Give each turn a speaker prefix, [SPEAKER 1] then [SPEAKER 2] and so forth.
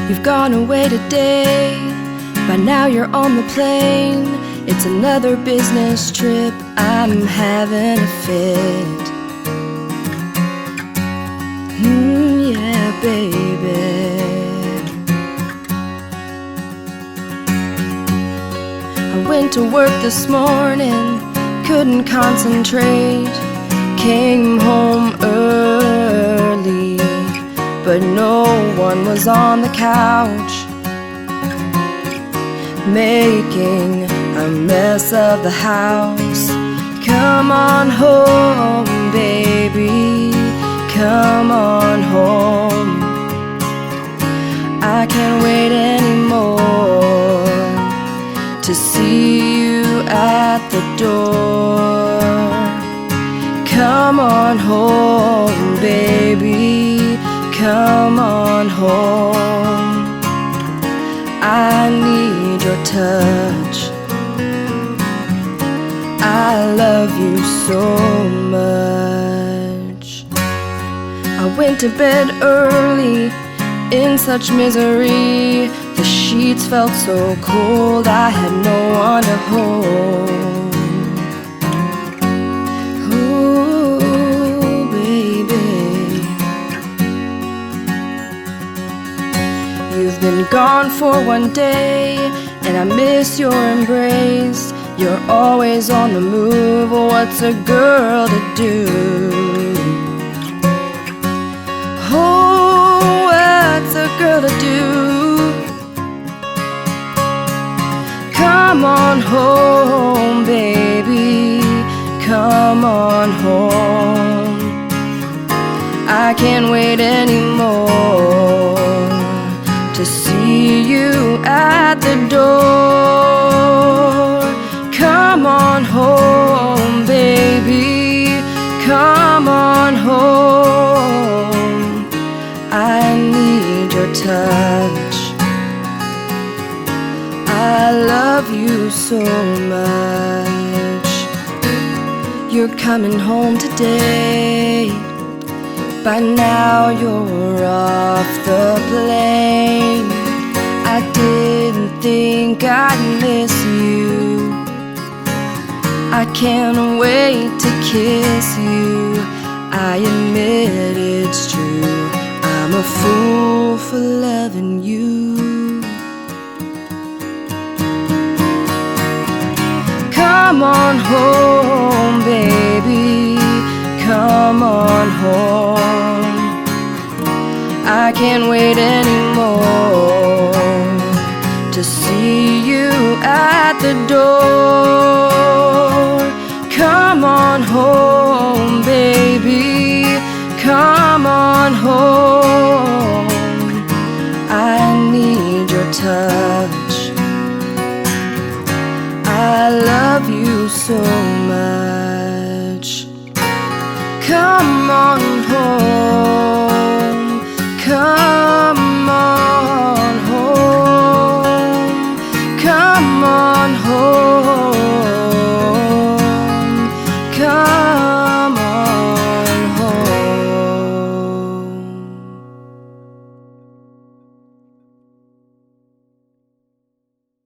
[SPEAKER 1] You've gone away today, by now you're on the plane. It's another business trip, I'm having a fit. Yeah, baby. I went to work this morning, couldn't concentrate. Came home early, but no one was on the couch, making a mess of the house. Come on home, baby, come on home. I can't wait anymore to see you at the door. Come on home, baby, come on home. I need your touch, I love you so much. I went to bed early in such misery. The sheets felt so cold, I had no one to hold. Ooh, baby, you've been gone for one day, and I miss your embrace. You're always on the move, what's a girl to do? Oh, what's a girl to do? Come on home, baby, come on home. I can't wait anymore to see you at the door. Come on home, baby, come on home. I need your touch, I love you so much. You're coming home today, by now you're off the plane. I didn't think I'd miss you, I can't wait to kiss you. I admit it's true, I'm a fool for loving you. Come on home, baby, come on home. I can't wait anymore to see you at the door. Come on home, baby, come on home. I need your touch, I love you so much. Come on home.